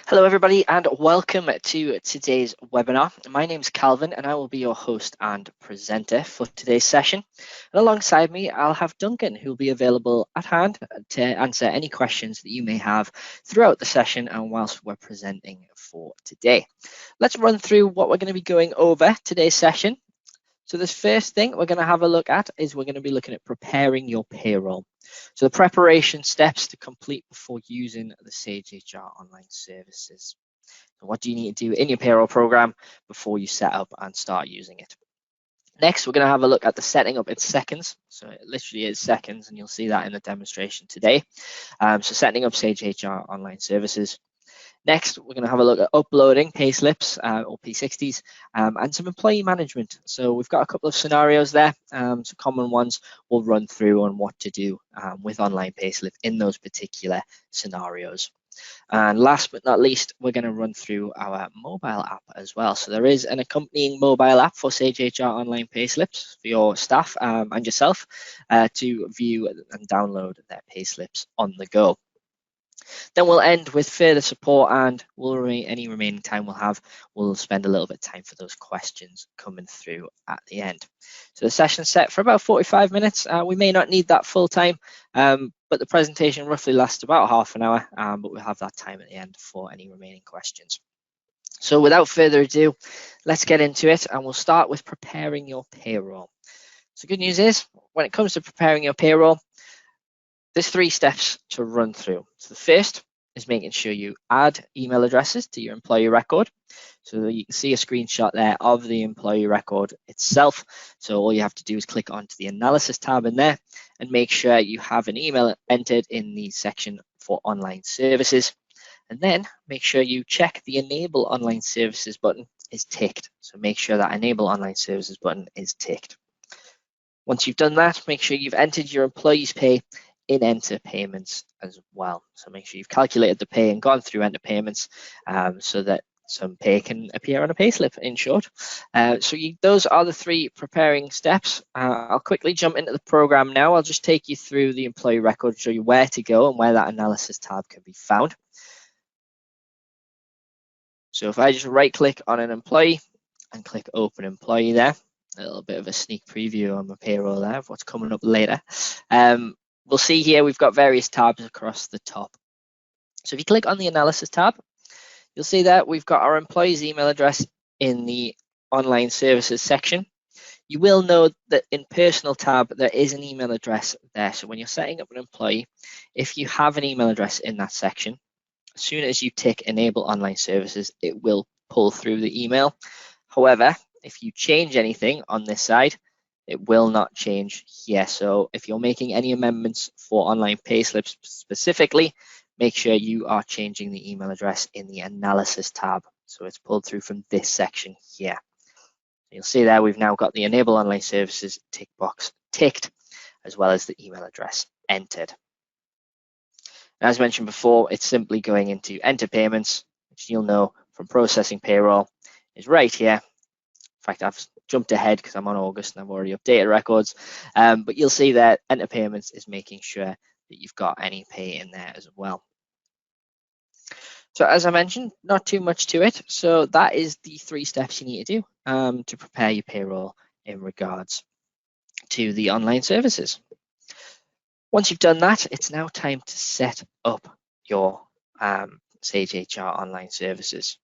Hello everybody and welcome to today's webinar. My name is Calvin and I will be your host and presenter for today's session. And alongside me I'll have Duncan, who will be available at hand to answer any questions that you may have throughout the session and whilst we're presenting for today. Let's run through what we're going to be going over today's session. So this first thing we're going to have a look at is we're going to be looking at preparing your payroll. So the preparation steps to complete before using the Sage HR online services. So what do you need to do in your payroll program before you set up and start using it? Next, we're going to have a look at the setting up in seconds. So it literally is seconds, and you'll see that in the demonstration today. So setting up Sage HR online services. Next, we're going to have a look at uploading payslips or P60s and some employee management. So we've got a couple of scenarios there, some common ones we'll run through on what to do with online payslip in those particular scenarios. And last but not least, we're going to run through our mobile app as well. So there is an accompanying mobile app for Sage HR online payslips for your staff and yourself to view and download their payslips on the go. Then we'll end with further support, and any remaining time we'll spend a little bit of time for those questions coming through at the end. So the session's set for about 45 minutes. We may not need that full time, but the presentation roughly lasts about half an hour, but we'll have that time at the end for any remaining questions. So without further ado, let's get into it, and we'll start with preparing your payroll. So good news is, when it comes to preparing your payroll, there's 3 steps to run through. So the first is making sure you add email addresses to your employee record. So you can see a screenshot there of the employee record itself. So all you have to do is click onto the analysis tab in there and make sure you have an email entered in the section for online services. And then make sure you check the enable online services button is ticked. So make sure that enable online services button is ticked. Once you've done that, make sure you've entered your employee's pay in enter payments as well. So make sure you've calculated the pay and gone through enter payments so that some pay can appear on a payslip, in short. Those are the 3 preparing steps. I'll quickly jump into the program now. I'll just take you through the employee record, show you where to go and where that analysis tab can be found. So if I just right click on an employee and click open employee there, a little bit of a sneak preview on the payroll there of what's coming up later. We'll see here we've got various tabs across the top. So if you click on the analysis tab, you'll see that we've got our employee's email address in the online services section. You will know that in personal tab, there is an email address there. So when you're setting up an employee, if you have an email address in that section, as soon as you tick enable online services, it will pull through the email. However, if you change anything on this side, it will not change here. So if you're making any amendments for online payslips specifically, make sure you are changing the email address in the analysis tab. So it's pulled through from this section here. You'll see there we've now got the enable online services tick box ticked, as well as the email address entered. And as mentioned before, it's simply going into enter payments, which you'll know from processing payroll is right here. In fact, I've jumped ahead because I'm on August and I've already updated records, but you'll see that enter payments is making sure that you've got any pay in there as well. So as I mentioned, not too much to it. So that is the 3 steps you need to do to prepare your payroll in regards to the online services. Once you've done that, it's now time to set up your Sage HR online services.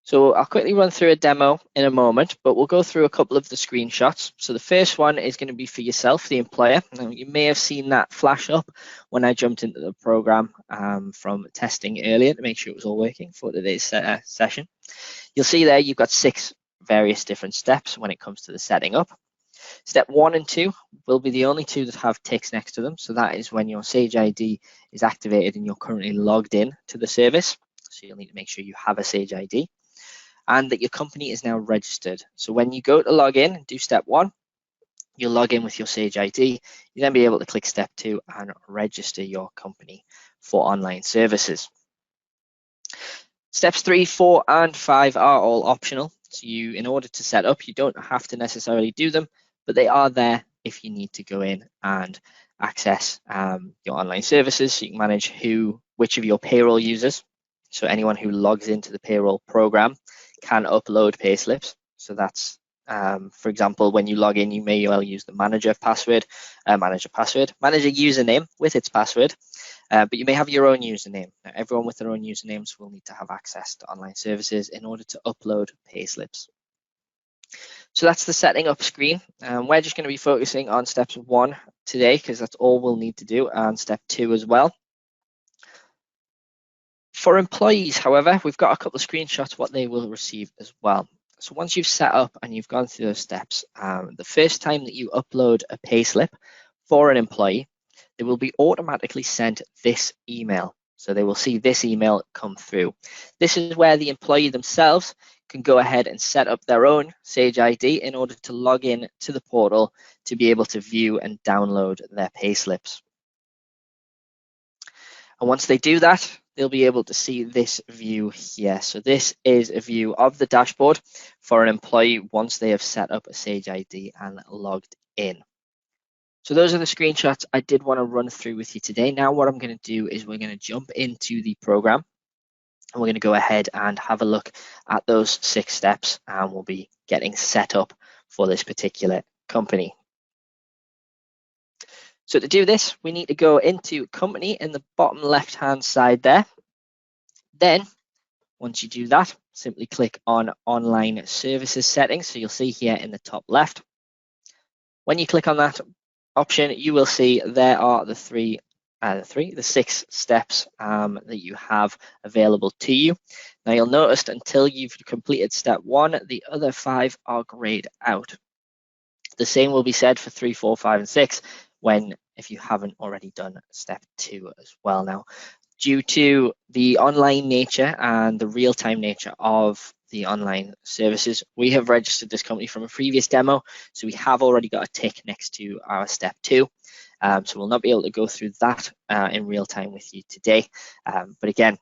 So I'll quickly run through a demo in a moment, but we'll go through a couple of the screenshots. So the first one is going to be for yourself, the employer. Now, you may have seen that flash up when I jumped into the program from testing earlier to make sure it was all working for today's session. You'll see there you've got 6 various different steps when it comes to the setting up. Step 1 and 2 will be the only 2 that have ticks next to them. So that is when your Sage ID is activated and you're currently logged in to the service. So you'll need to make sure you have a Sage ID. And that your company is now registered. So when you go to log in and do step 1, you'll log in with your Sage ID. You'll then be able to click step 2 and register your company for online services. Steps 3, 4, and 5 are all optional. So in order to set up, you don't have to necessarily do them, but they are there if you need to go in and access your online services. So you can manage which of your payroll users So anyone who logs into the payroll program can upload payslips. So that's, for example, when you log in, you may well use the manager username with its password, but you may have your own username. Now, everyone with their own usernames will need to have access to online services in order to upload payslips. So that's the setting up screen. We're just going to be focusing on steps 1 today because that's all we'll need to do, and step 2 as well. For employees, however, we've got a couple of screenshots what they will receive as well. So once you've set up and you've gone through those steps, the first time that you upload a payslip for an employee, they will be automatically sent this email. So they will see this email come through. This is where the employee themselves can go ahead and set up their own Sage ID in order to log in to the portal to be able to view and download their payslips. And once they do that, they'll be able to see this view here. So this is a view of the dashboard for an employee once they have set up a Sage ID and logged in. So those are the screenshots I did want to run through with you today. Now what I'm going to do is we're going to jump into the program and we're going to go ahead and have a look at those 6 steps, and we'll be getting set up for this particular company. So to do this, we need to go into company in the bottom left-hand side there. Then, once you do that, simply click on online services settings. So you'll see here in the top left. When you click on that option, you will see there are the 6 steps that you have available to you. Now you'll notice until you've completed step 1, the other 5 are grayed out. The same will be said for 3, 4, 5, and 6 if you haven't already done step 2 as well. Now, due to the online nature and the real-time nature of the online services, we have registered this company from a previous demo, so we have already got a tick next to our step 2. So we'll not be able to go through that in real time with you today. But again,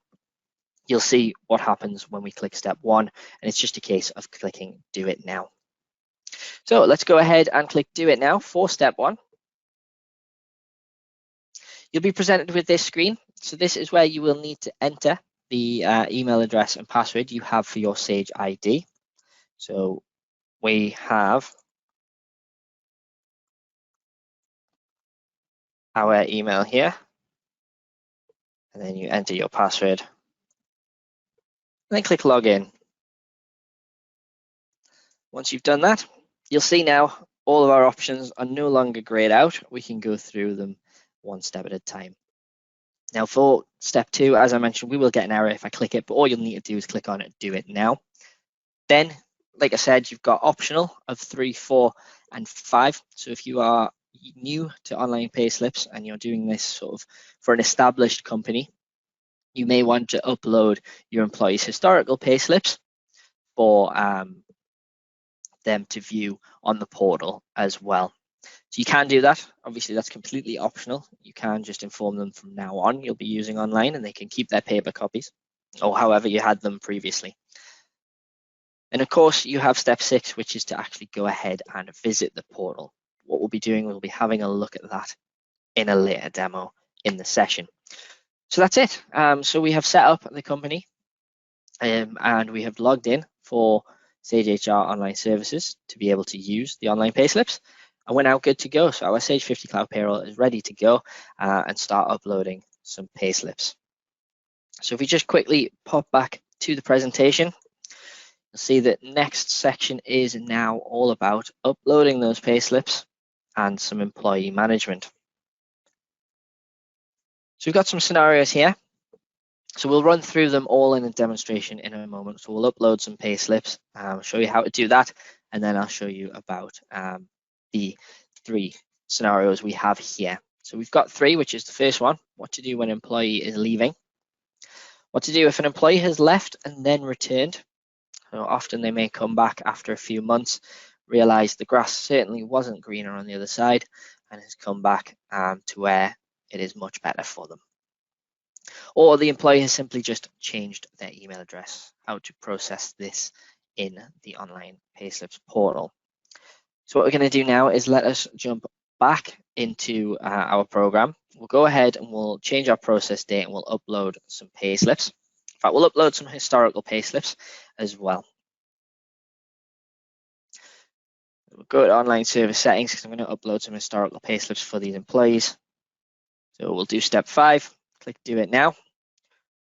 you'll see what happens when we click step 1, and it's just a case of clicking do it now. So let's go ahead and click do it now for step 1. You'll be presented with this screen. So this is where you will need to enter the email address and password you have for your Sage ID. So we have our email here, and then you enter your password, and then click login. Once you've done that, you'll see now all of our options are no longer grayed out. We can go through them one step at a time. Now for step 2, as I mentioned, we will get an error if I click it, but all you'll need to do is click on it, do it now. Then, like I said, you've got optional of 3, 4, and 5. So if you are new to online payslips and you're doing this sort of for an established company, you may want to upload your employees' historical payslips for them to view on the portal as well. So you can do that. Obviously, that's completely optional. You can just inform them from now on you'll be using online, and they can keep their paper copies or however you had them previously. And of course, you have step 6, which is to actually go ahead and visit the portal. What we'll be doing, we'll be having a look at that in a later demo in the session. So that's it. So we have set up the company and we have logged in for Sage HR Online Services to be able to use the online payslips. And we're now good to go. So our Sage 50 Cloud Payroll is ready to go and start uploading some payslips. So if we just quickly pop back to the presentation, you'll see that next section is now all about uploading those payslips and some employee management. So we've got some scenarios here. So we'll run through them all in a demonstration in a moment. So we'll upload some payslips, show you how to do that, and then I'll show you about the 3 scenarios we have here. So we've got 3, which is the first one, what to do when an employee is leaving. What to do if an employee has left and then returned. So often they may come back after a few months, realize the grass certainly wasn't greener on the other side, and has come back to where it is much better for them. Or the employee has simply just changed their email address. How to process this in the Online Payslips portal. So what we're going to do now is let us jump back into our program. We'll go ahead and we'll change our process date and we'll upload some payslips. fact, we'll upload some historical payslips as well. We'll go to online service settings because I'm going to upload some historical payslips for these employees. So we'll do step 5, click do it now.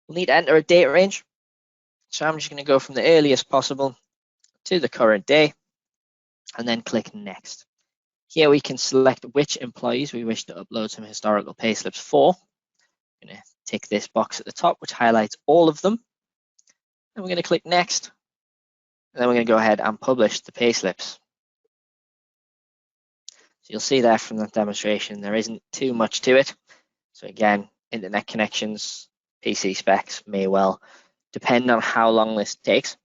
We'll need to enter a date range. So I'm just going to go from the earliest possible to the current day and then click next. Here we can select which employees we wish to upload some historical payslips for. I'm going to tick this box at the top, which highlights all of them. And we're going to click next. And then we're going to go ahead and publish the payslips. So you'll see there from that demonstration, there isn't too much to it. So again, internet connections, PC specs may well depend on how long this takes.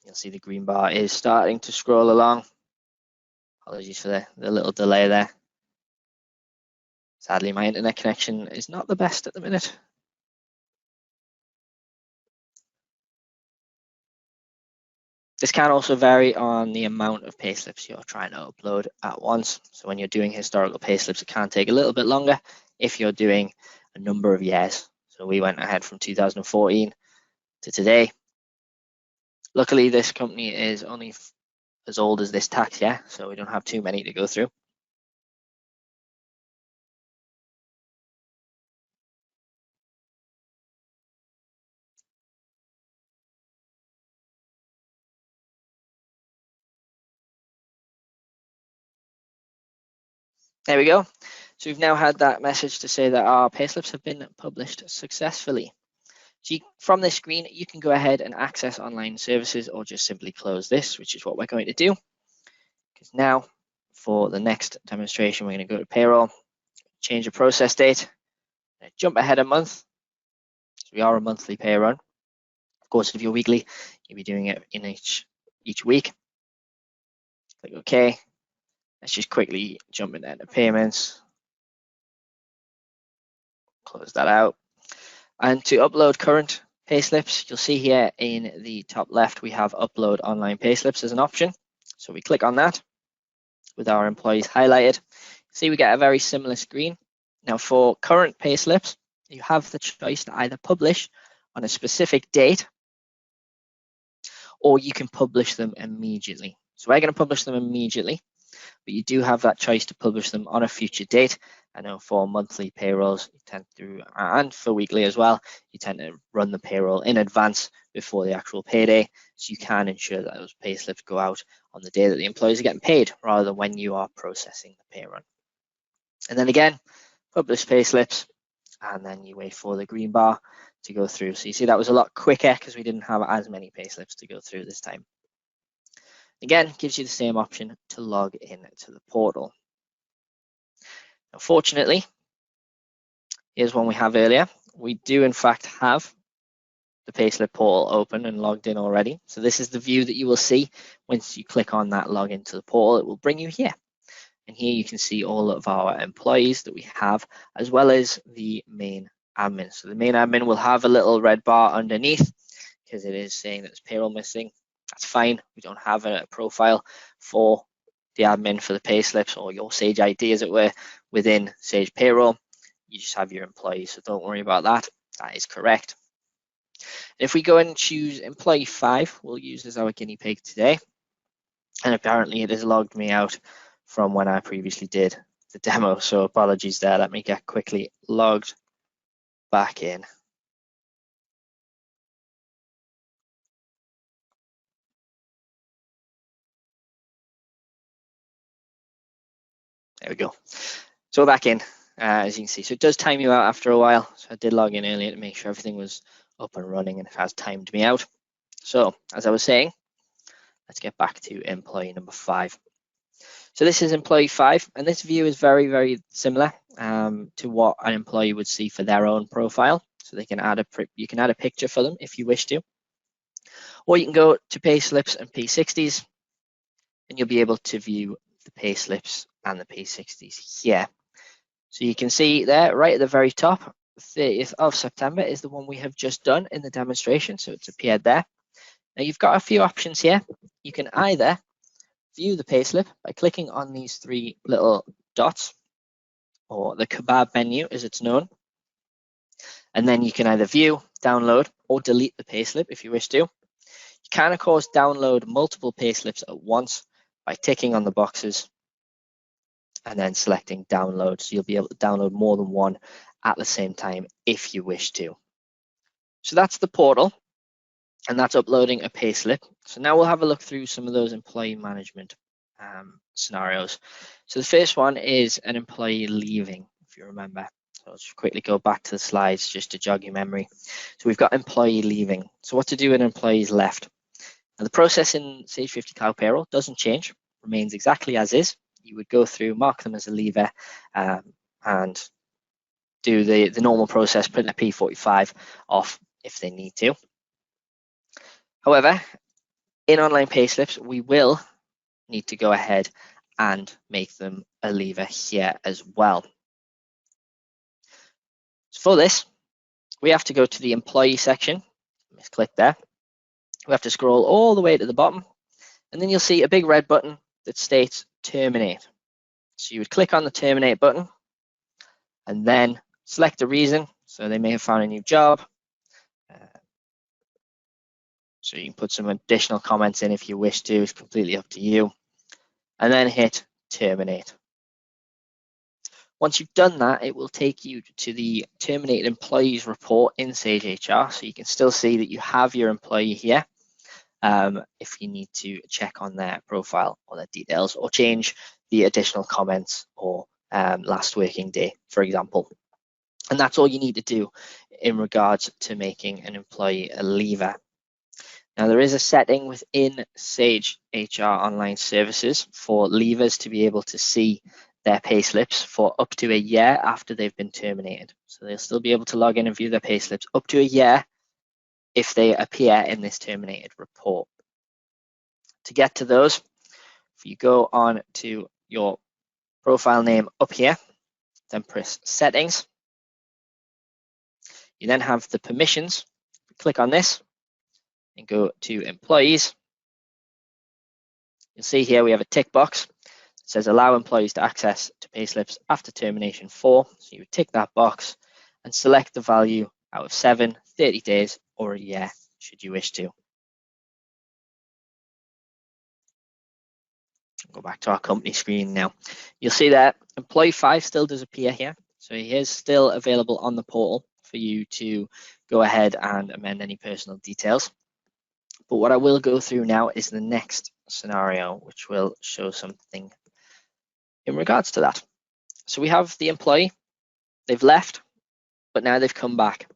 You'll see the green bar is starting to scroll along. Apologies for the little delay there. Sadly, my internet connection is not the best at the minute. This can also vary on the amount of payslips you're trying to upload at once. So when you're doing historical payslips, it can take a little bit longer if you're doing a number of years. So we went ahead from 2014 to today. Luckily, this company is only as old as this tax year, so we don't have too many to go through. There we go. So we've now had that message to say that our payslips have been published successfully. So from this screen, you can go ahead and access online services or just simply close this, which is what we're going to do. Because now for the next demonstration, we're going to go to payroll, change the process date, jump ahead a month. So we are a monthly pay run. Of course, if you're weekly, you'll be doing it in each week. Click OK. Let's just quickly jump into payments. Close that out. And to upload current payslips, you'll see here in the top left, we have upload online payslips as an option. So we click on that with our employees highlighted. See, we get a very similar screen. Now for current payslips, you have the choice to either publish on a specific date or you can publish them immediately. So we're going to publish them immediately, but you do have that choice to publish them on a future date. I know for monthly payrolls, you tend to, and for weekly as well, you tend to run the payroll in advance before the actual payday, so you can ensure that those payslips go out on the day that the employees are getting paid, rather than when you are processing the pay run. And then again, publish payslips, and then you wait for the green bar to go through. So you see that was a lot quicker because we didn't have as many payslips to go through this time. Again, gives you the same option to log in to the portal. Unfortunately, here's one we have earlier. We do in fact have the Payslip Portal open and logged in already. So this is the view that you will see once you click on that login to the portal. It will bring you here. And here you can see all of our employees that we have, as well as the main admin. So the main admin will have a little red bar underneath because it is saying that there's payroll missing. That's fine. We don't have a profile for the admin for the payslips or your Sage ID, as it were, within Sage Payroll. You just have your employees, so don't worry about that. That is correct. If we go and choose employee 5, we'll use as our guinea pig today. And apparently it has logged me out from when I previously did the demo, so apologies there. Let me get quickly logged back in. There we go. So we're back in, as you can see. So it does time you out after a while. So I did log in earlier to make sure everything was up and running, and it has timed me out. So as I was saying, let's get back to employee number 5. So this is employee 5, and this view is very, very similar to what an employee would see for their own profile. So they can you can add a picture for them if you wish to, or you can go to Payslips and P60s, and you'll be able to view the payslips and the P60s here. So you can see there, right at the very top, the 30th of September is the one we have just done in the demonstration, so it's appeared there. Now you've got a few options here. You can either view the payslip by clicking on these 3 little dots, or the kebab menu as it's known. And then you can either view, download, or delete the payslip if you wish to. You can, of course, download multiple payslips at once by ticking on the boxes and then selecting download. So you'll be able to download more than one at the same time if you wish to. So that's the portal, and that's uploading a payslip. So now we'll have a look through some of those employee management scenarios. So the first one is an employee leaving, if you remember. So I'll just quickly go back to the slides just to jog your memory. So we've got employee leaving. So what to do when an employee's left? Now the process in Sage 50 Cloud Payroll doesn't change, remains exactly as is. You would go through, mark them as a leaver, and do the normal process, print a P45 off if they need to. However, in online payslips, we will need to go ahead and make them a leaver here as well. So for this, we have to go to the employee section. Let's click there. We have to scroll all the way to the bottom, and then you'll see a big red button that states terminate. So you would click on the terminate button and then select a reason. So they may have found a new job. So you can put some additional comments in if you wish to. It's completely up to you. And then hit terminate. Once you've done that, it will take you to the terminated employees report in Sage HR. So you can still see that you have your employee here if you need to check on their profile or their details or change the additional comments or last working day, for example. And that's all you need to do in regards to making an employee a leaver. Now, there is a setting within Sage HR Online Services for leavers to be able to see their payslips for up to a year after they've been terminated. So they'll still be able to log in and view their payslips up to a year if they appear in this terminated report. To get to those, if you go on to your profile name up here, then press Settings. You then have the permissions. Click on this and go to Employees. You'll see here we have a tick box. It says allow employees to access to payslips after termination for. So you would tick that box and select the value out of 7, 30 days, or a year, should you wish to. Go back to our company screen now. You'll see that employee 5 still does appear here. So he is still available on the portal for you to go ahead and amend any personal details. But what I will go through now is the next scenario, which will show something in regards to that. So we have the employee, they've left, but now they've come back.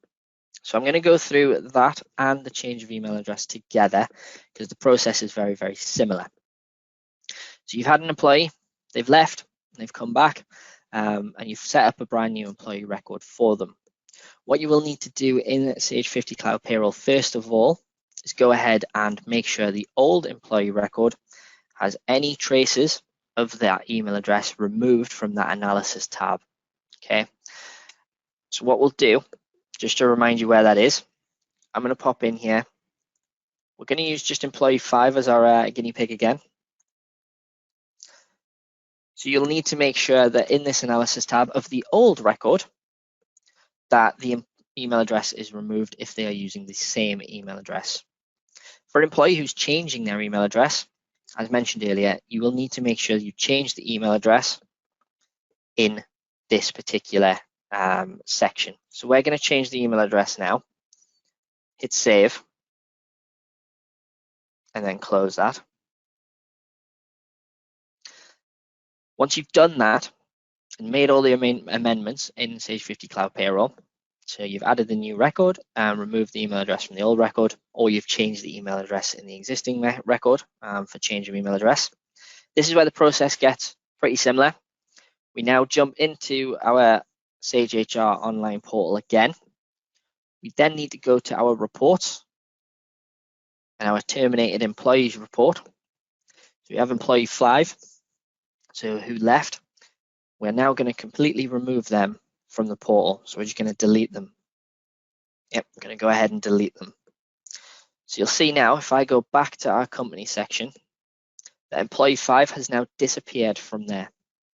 So I'm going to go through that and the change of email address together because the process is very, very similar. So you've had an employee, they've left, they've come back, and you've set up a brand new employee record for them. What you will need to do in Sage 50 Cloud Payroll, first of all, is go ahead and make sure the old employee record has any traces of that email address removed from that analysis tab. Okay. So what we'll do, just to remind you where that is, I'm going to pop in here. We're going to use just employee 5 as our guinea pig again. So you'll need to make sure that in this analysis tab of the old record, that the email address is removed if they are using the same email address. For an employee who's changing their email address, as mentioned earlier, you will need to make sure you change the email address in this particular section. So we're going to change the email address now. Hit save and then close that. Once you've done that and made all the amendments in Sage 50 Cloud Payroll, so you've added the new record and removed the email address from the old record, or you've changed the email address in the existing record for change of email address. This is where the process gets pretty similar. We now jump into our Sage HR online portal again. We then need to go to our reports and our terminated employees report. So we have employee 5, so who left. We're now going to completely remove them from the portal. So we're just going to delete them. Yep, I'm going to go ahead and delete them. So you'll see now, if I go back to our company section, that employee 5 has now disappeared from there.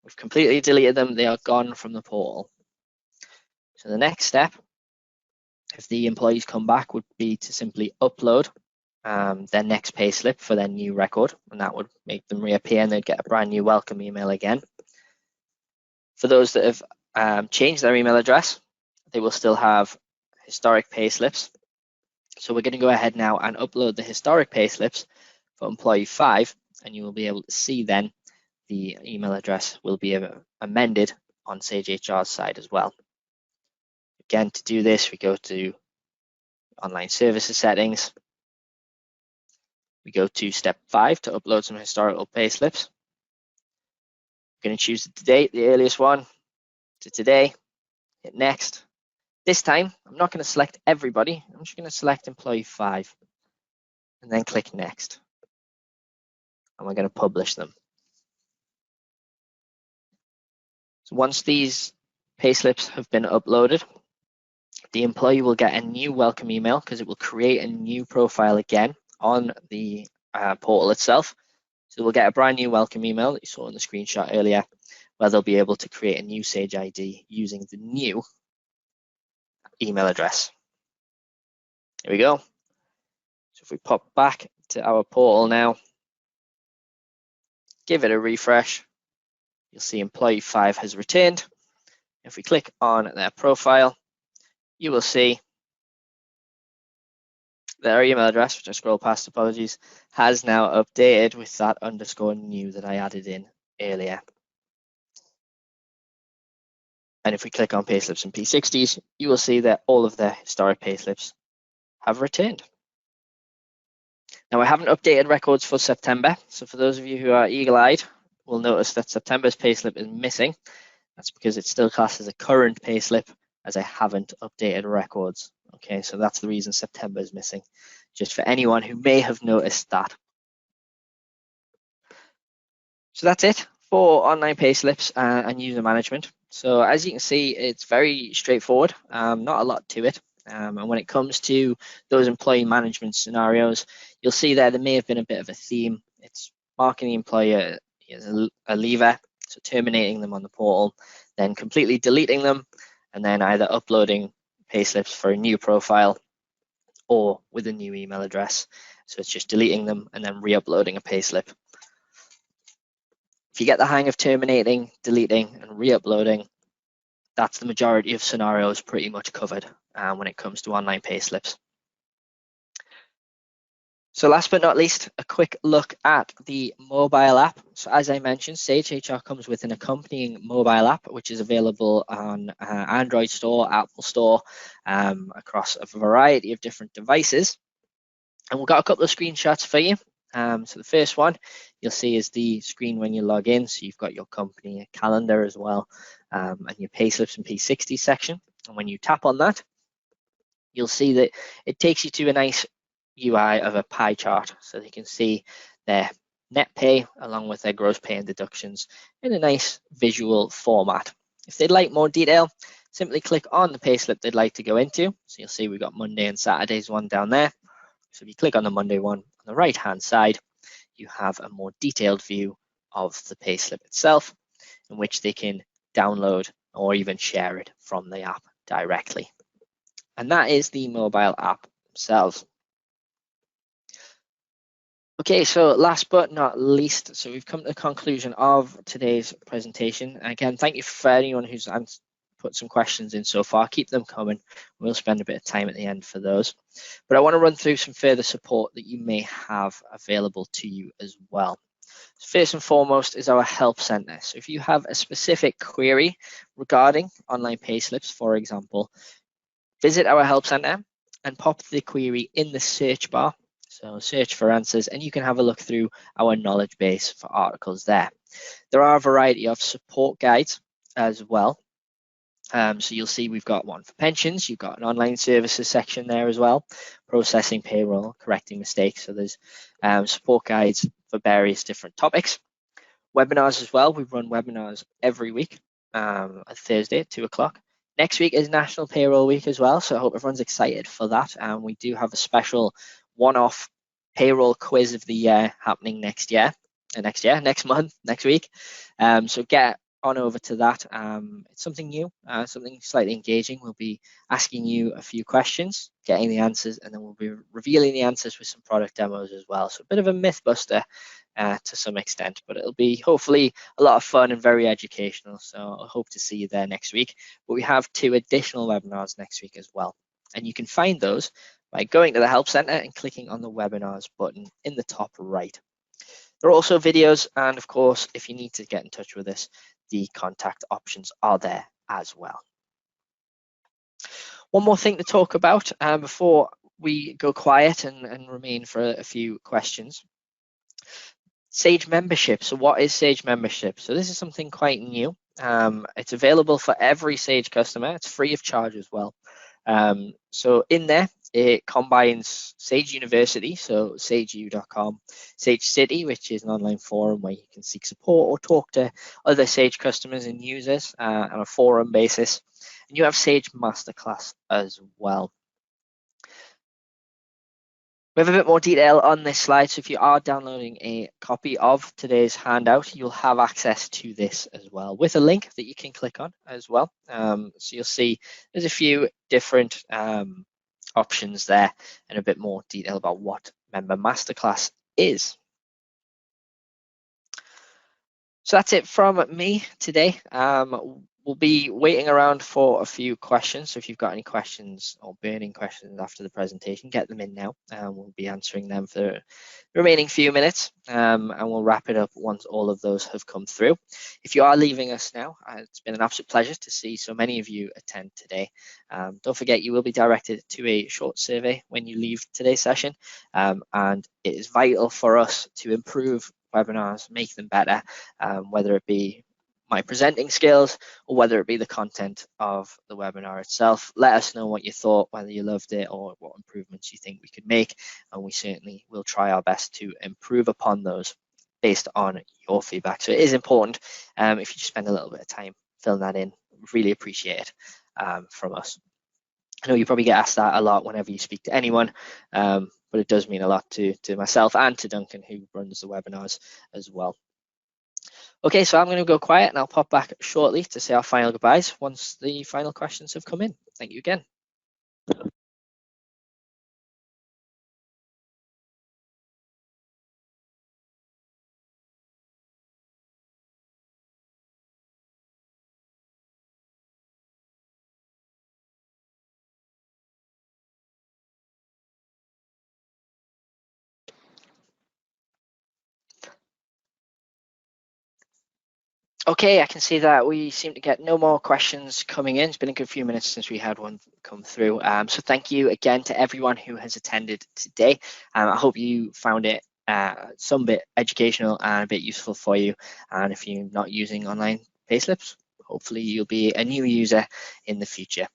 We've completely deleted them. They are gone from the portal. So the next step if the employees come back, would be to simply upload their next payslip for their new record, and that would make them reappear and they'd get a brand new welcome email again. For those that have changed their email address, they will still have historic payslips. So we're going to go ahead now and upload the historic payslips for employee 5, and you will be able to see then the email address will be amended on Sage HR's side as well. Again, to do this, we go to Online Services Settings. We go to step 5 to upload some historical payslips. I'm going to choose the date, the earliest one, to today. Hit Next. This time, I'm not going to select everybody. I'm just going to select employee 5 and then click Next. And we're going to publish them. So once these payslips have been uploaded, the employee will get a new welcome email because it will create a new profile again on the portal itself. So we'll get a brand new welcome email that you saw in the screenshot earlier, where they'll be able to create a new Sage ID using the new email address. Here we go. So if we pop back to our portal now, give it a refresh, you'll see employee 5 has returned. If we click on their profile, you will see their email address, which I scroll past, apologies, has now updated with that _new that I added in earlier. And if we click on Payslips and P60s, you will see that all of their historic payslips have returned. Now I haven't updated records for September, so for those of you who are eagle-eyed, will notice that September's payslip is missing. That's because it's still classed as a current payslip, as I haven't updated records. Okay, so that's the reason September is missing, just for anyone who may have noticed that. So that's it for online payslips and user management. So as you can see, it's very straightforward, not a lot to it. And when it comes to those employee management scenarios, you'll see there may have been a bit of a theme. It's marking the employer as a leaver, so terminating them on the portal, then completely deleting them, and then either uploading payslips for a new profile or with a new email address. So it's just deleting them and then re-uploading a payslip. If you get the hang of terminating, deleting, and re-uploading, that's the majority of scenarios pretty much covered when it comes to online payslips. So last but not least, a quick look at the mobile app. So as I mentioned, Sage HR comes with an accompanying mobile app, which is available on Android Store, Apple Store, across a variety of different devices. And we've got a couple of screenshots for you. So the first one you'll see is the screen when you log in. So you've got your company calendar as well, and your Payslips and P60s section. And when you tap on that, you'll see that it takes you to a nice UI of a pie chart, so they can see their net pay along with their gross pay and deductions in a nice visual format. If they'd like more detail, simply click on the payslip they'd like to go into. So you'll see we've got Monday and Saturday's one down there. So if you click on the Monday one, on the right hand side, you have a more detailed view of the payslip itself, in which they can download or even share it from the app directly. And that is the mobile app themselves. Okay, so last but not least, so we've come to the conclusion of today's presentation. Again, thank you for anyone who's put some questions in so far. Keep them coming. We'll spend a bit of time at the end for those. But I want to run through some further support that you may have available to you as well. First and foremost is our help center. So if you have a specific query regarding online payslips, for example, visit our help center and pop the query in the search bar. So search for answers, and you can have a look through our knowledge base for articles there. There are a variety of support guides as well. So you'll see we've got one for pensions, you've got an online services section there as well, processing payroll, correcting mistakes. So there's support guides for various different topics. Webinars as well. We run webinars every week, on Thursday at 2 o'clock. Next week is National Payroll Week as well, so I hope everyone's excited for that. And we do have a special one-off payroll quiz of the year happening next month, next week. So get on over to that. It's something new, something slightly engaging. We'll be asking you a few questions, getting the answers, and then we'll be revealing the answers with some product demos as well. So a bit of a myth buster to some extent, but it'll be hopefully a lot of fun and very educational. So I hope to see you there next week. But we have 2 additional webinars next week as well. And you can find those by going to the Help Center and clicking on the webinars button in the top right. There are also videos, and of course, if you need to get in touch with us, the contact options are there as well. One more thing to talk about before we go quiet and remain for a few questions. Sage membership. So what is Sage membership? So this is something quite new. It's available for every Sage customer. It's free of charge as well. So in there, it combines Sage University, so sageu.com, Sage City, which is an online forum where you can seek support or talk to other Sage customers and users on a forum basis. And you have Sage Masterclass as well. We have a bit more detail on this slide, so if you are downloading a copy of today's handout, you'll have access to this as well, with a link that you can click on as well. So you'll see there's a few different options there and a bit more detail about what Member Masterclass is. So that's it from me today. We'll be waiting around for a few questions. So if you've got any questions or burning questions after the presentation, get them in now. We'll be answering them for the remaining few minutes, and we'll wrap it up once all of those have come through. If you are leaving us now, it's been an absolute pleasure to see so many of you attend today. Don't forget, you will be directed to a short survey when you leave today's session, and it is vital for us to improve webinars, make them better, whether it be my presenting skills or whether it be the content of the webinar itself. Let us know what you thought, whether you loved it or what improvements you think we could make, and we certainly will try our best to improve upon those based on your feedback. So it is important if you just spend a little bit of time filling that in. Really appreciate it from us. I know you probably get asked that a lot whenever you speak to anyone, but it does mean a lot to myself and to Duncan, who runs the webinars as well. Okay, so I'm going to go quiet and I'll pop back shortly to say our final goodbyes once the final questions have come in. Thank you again. Okay, I can see that we seem to get no more questions coming in. It's been a good few minutes since we had one come through. So thank you again to everyone who has attended today. I hope you found it some bit educational and a bit useful for you. And if you're not using online payslips, hopefully you'll be a new user in the future.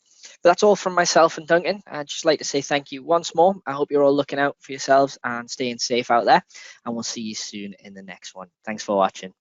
But that's all from myself and Duncan. I'd just like to say thank you once more. I hope you're all looking out for yourselves and staying safe out there. And we'll see you soon in the next one. Thanks for watching.